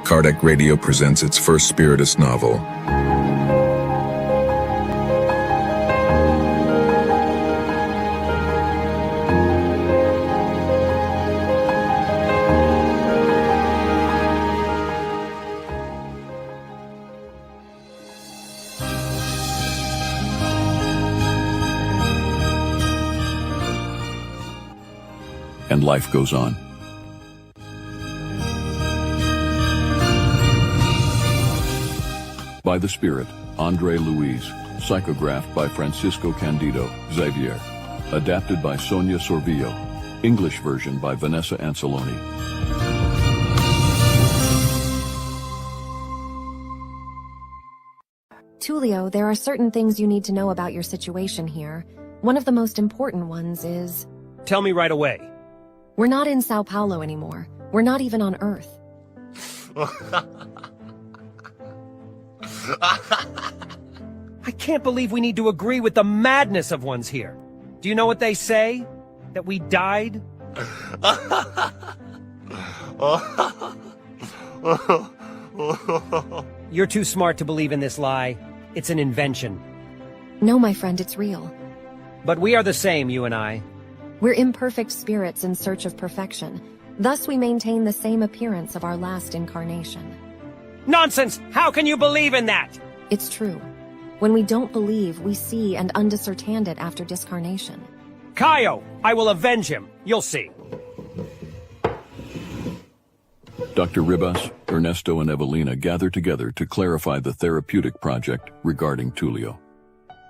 Kardec Radio presents its first Spiritist novel. And life goes on. By the Spirit, Andre Luiz. Psychographed by Francisco Candido Xavier. Adapted by Sonia Sorvillo. English version by Vanessa Anceloni. Tulio, there are certain things you need to know about your situation here. One of the most important ones is... Tell me right away. We're not in Sao Paulo anymore. We're not even on Earth. I can't believe we need to agree with the madness of ones here. Do you know what they say? That we died? You're too smart to believe in this lie. It's an invention. No, my friend, it's real. But we are the same, you and I. We're imperfect spirits in search of perfection. Thus we maintain the same appearance of our last incarnation. Nonsense! How can you believe in that? It's true. When we don't believe, we see and understand it after discarnation. Caio! I will avenge him. You'll see. Dr. Ribas, Ernesto, and Evelina gather together to clarify the therapeutic project regarding Tulio.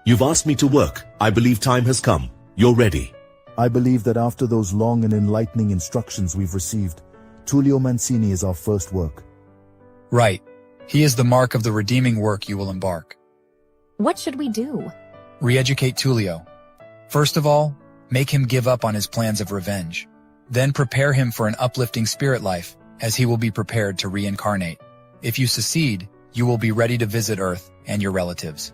You've asked me to work. I believe time has come. You're ready. I believe that after those long and enlightening instructions we've received, Tullio Mancini is our first work. Right. He is the mark of the redeeming work you will embark. What should we do? Re-educate Tullio. First of all, make him give up on his plans of revenge. Then prepare him for an uplifting spirit life, as he will be prepared to reincarnate. If you succeed, you will be ready to visit Earth and your relatives.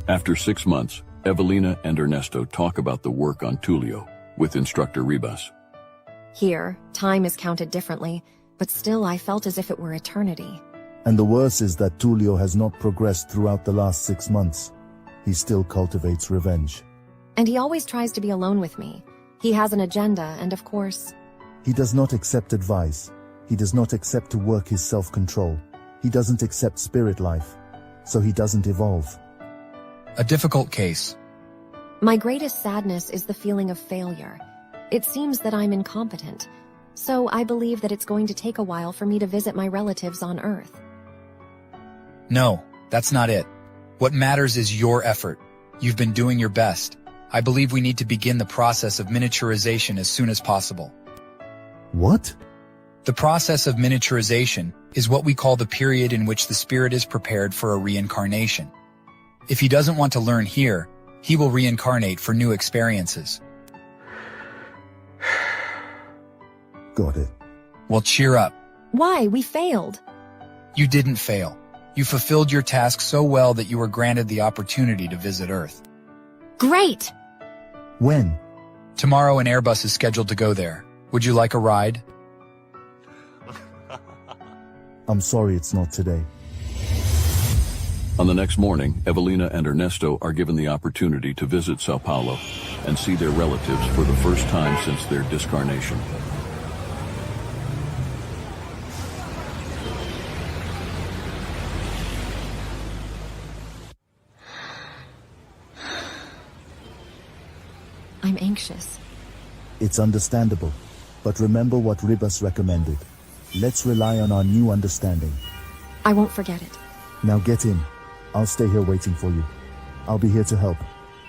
After 6 months, Evelina and Ernesto talk about the work on Tulio with instructor Ribas. Here, time is counted differently, but still I felt as if it were eternity. And the worst is that Tullio has not progressed throughout the last 6 months. He still cultivates revenge. And he always tries to be alone with me. He has an agenda, and of course... He does not accept advice. He does not accept to work his self-control. He doesn't accept spirit life. So he doesn't evolve. A difficult case. My greatest sadness is the feeling of failure. It seems that I'm incompetent. So I believe that it's going to take a while for me to visit my relatives on Earth. No, that's not it. What matters is your effort. You've been doing your best. I believe we need to begin the process of miniaturization as soon as possible. What? The process of miniaturization is what we call the period in which the spirit is prepared for a reincarnation. If he doesn't want to learn here, he will reincarnate for new experiences. Got it. Well, cheer up. Why? We failed. You didn't fail. You fulfilled your task so well that you were granted the opportunity to visit Earth. Great! When? Tomorrow an Airbus is scheduled to go there. Would you like a ride? I'm sorry it's not today. On the next morning, Evelina and Ernesto are given the opportunity to visit Sao Paulo and see their relatives for the first time since their discarnation. I'm anxious. It's understandable. But remember what Ribas recommended. Let's rely on our new understanding. I won't forget it. Now get in. I'll stay here waiting for you. I'll be here to help.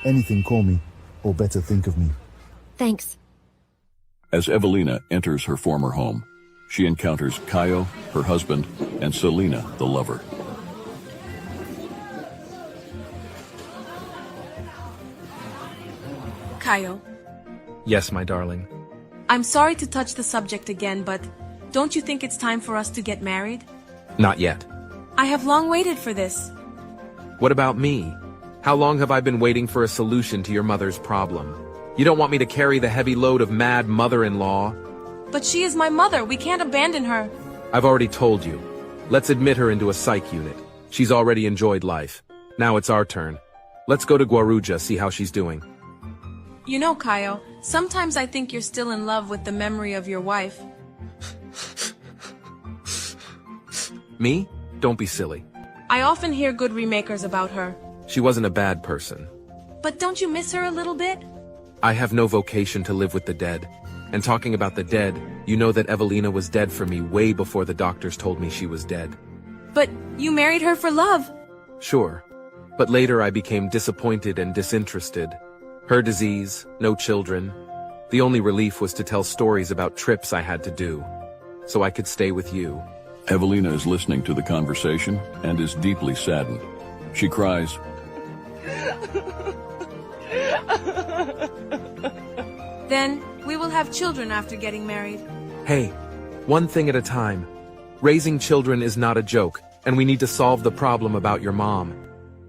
Anything, call me. Or better, think of me. Thanks. As Evelina enters her former home, she encounters Caio, her husband, and Selena, the lover. Caio, Yes, my darling. I'm sorry to touch the subject again, but don't you think it's time for us to get married? Not yet. I have long waited for this. What about me? How long have I been waiting for a solution to your mother's problem? You don't want me to carry the heavy load of mad mother-in-law? But she is my mother. We can't abandon her. I've already told you. Let's admit her into a psych unit. She's already enjoyed life. Now it's our turn. Let's go to Guaruja, see how she's doing. You know, Kaio, sometimes I think you're still in love with the memory of your wife. Me? Don't be silly. I often hear good remakers about her. She wasn't a bad person. But don't you miss her a little bit? I have no vocation to live with the dead. And talking about the dead, you know that Evelina was dead for me way before the doctors told me she was dead. But you married her for love. Sure. But later I became disappointed and disinterested. Her disease, no children. The only relief was to tell stories about trips I had to do. So I could stay with you. Evelina is listening to the conversation and is deeply saddened. She cries, Then we will have children after getting married. Hey, one thing at a time. Raising children is not a joke, and we need to solve the problem about your mom.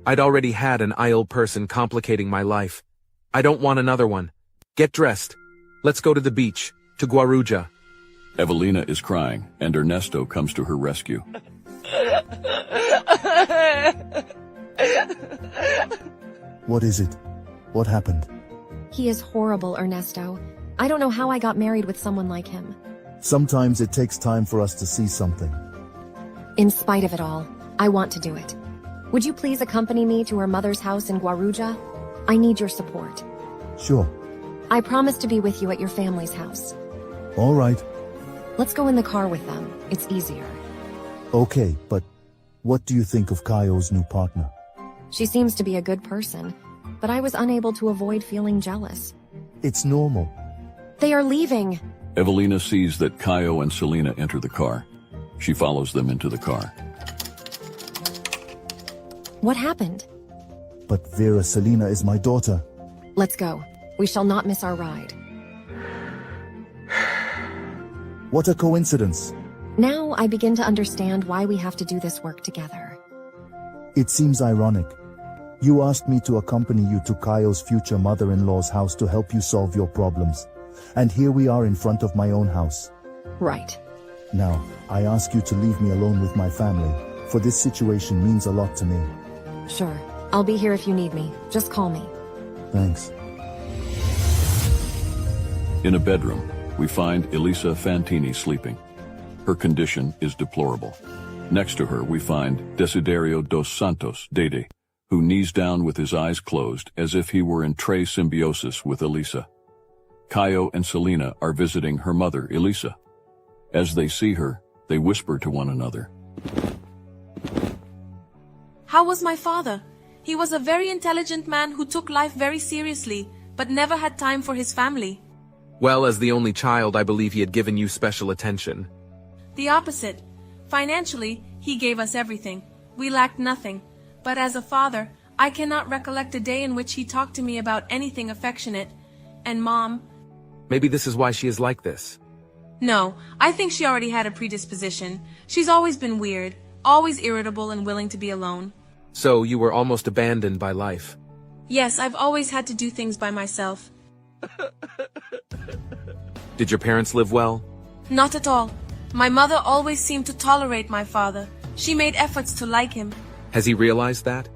I'd already had an ill person complicating my life. I don't want another one. Get dressed. Let's go to the beach, to Guaruja. Evelina is crying, and Ernesto comes to her rescue. What is it? What happened? He is horrible, Ernesto. I don't know how I got married with someone like him. Sometimes it takes time for us to see something. In spite of it all, I want to do it. Would you please accompany me to her mother's house in Guaruja? I need your support. Sure. I promise to be with you at your family's house. All right. Let's go in the car with them. It's easier. Okay, but what do you think of Kaio's new partner? She seems to be a good person, but I was unable to avoid feeling jealous. It's normal. They are leaving. Evelina sees that Kaio and Selena enter the car. She follows them into the car. What happened? But Vera Selena is my daughter. Let's go. We shall not miss our ride. What a coincidence. Now I begin to understand why we have to do this work together. It seems ironic. You asked me to accompany you to Kaio's future mother-in-law's house to help you solve your problems. And here we are in front of my own house. Right. Now, I ask you to leave me alone with my family, for this situation means a lot to me. Sure. I'll be here if you need me. Just call me. Thanks. In a bedroom, we find Elisa Fantini sleeping. Her condition is deplorable. Next to her, we find Desiderio dos Santos, Dede, who knees down with his eyes closed as if he were in symbiosis with Elisa. Kaio and Selena are visiting her mother, Elisa. As they see her, they whisper to one another. How was my father? He was a very intelligent man who took life very seriously, but never had time for his family. Well, as the only child, I believe he had given you special attention. The opposite. Financially, he gave us everything. We lacked nothing. But as a father, I cannot recollect a day in which he talked to me about anything affectionate. And Mom... Maybe this is why she is like this. No, I think she already had a predisposition. She's always been weird, always irritable and willing to be alone. So you were almost abandoned by life. Yes, I've always had to do things by myself. Did your parents live well? Not at all. My mother always seemed to tolerate my father. She made efforts to like him. Has he realized that?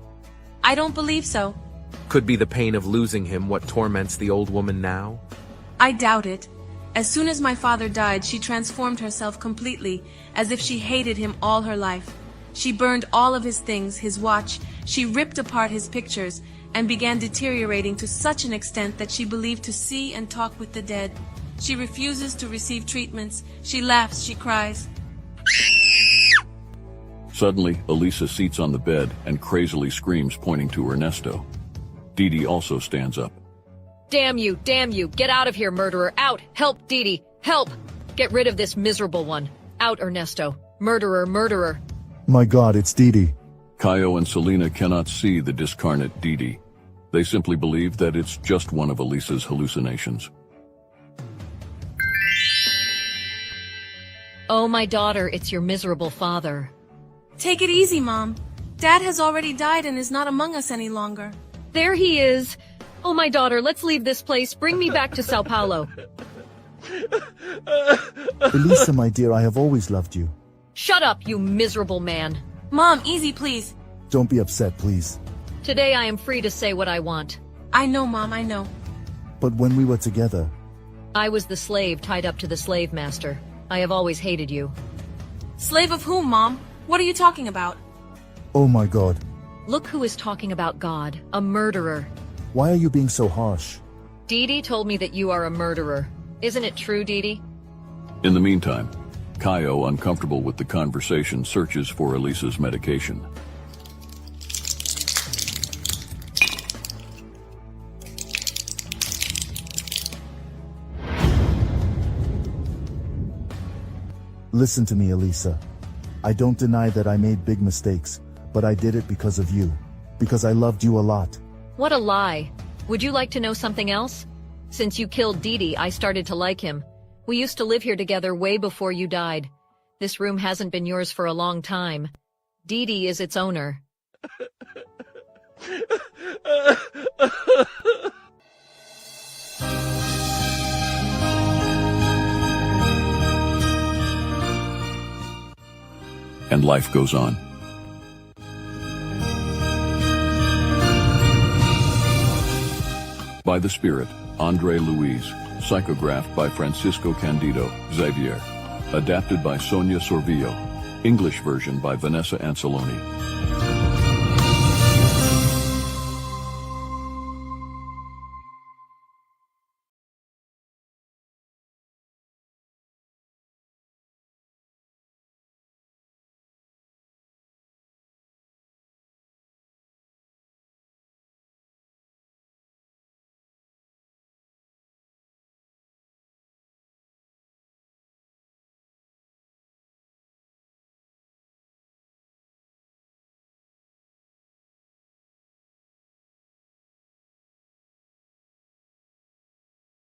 I don't believe so. Could be the pain of losing him what torments the old woman now? I doubt it. As soon as my father died, she transformed herself completely, as if she hated him all her life. She burned all of his things, his watch, she ripped apart his pictures, and began deteriorating to such an extent that she believed to see and talk with the dead. She refuses to receive treatments. She laughs, she cries. Suddenly, Elisa seats on the bed and crazily screams, pointing to Ernesto. Dede also stands up. Damn you, get out of here, murderer, out, help, Dede, help! Get rid of this miserable one. Out, Ernesto. Murderer. My God, it's Dede. Kaio and Selena cannot see the discarnate Dede. They simply believe that it's just one of Elisa's hallucinations. Oh, my daughter, it's your miserable father. Take it easy, Mom. Dad has already died and is not among us any longer. There he is. Oh, my daughter, let's leave this place. Bring me back to Sao Paulo. Elisa, my dear, I have always loved you. Shut up, you miserable man. Mom, easy, please. Don't be upset, please. Today I am free to say what I want. I know, Mom, I know. But when we were together, I was the slave tied up to the slave master. I have always hated you. Slave of whom, Mom? What are you talking about? oh my God, Look who is talking about God, a murderer. why are you being so harsh? Dee told me that you are a murderer. Isn't it true, Dee? In the meantime, Kaio, uncomfortable with the conversation, searches for Elisa's medication. Listen to me, Elisa. I don't deny that I made big mistakes, but I did it because of you. Because I loved you a lot. What a lie. Would you like to know something else? Since you killed Dee, I started to like him. We used to live here together way before you died. This room hasn't been yours for a long time. Dee is its owner. And life goes on. By the Spirit, Andre Luiz. Psychographed by Francisco Candido Xavier. Adapted by Sonia Sorvillo. English version by Vanessa Anceloni.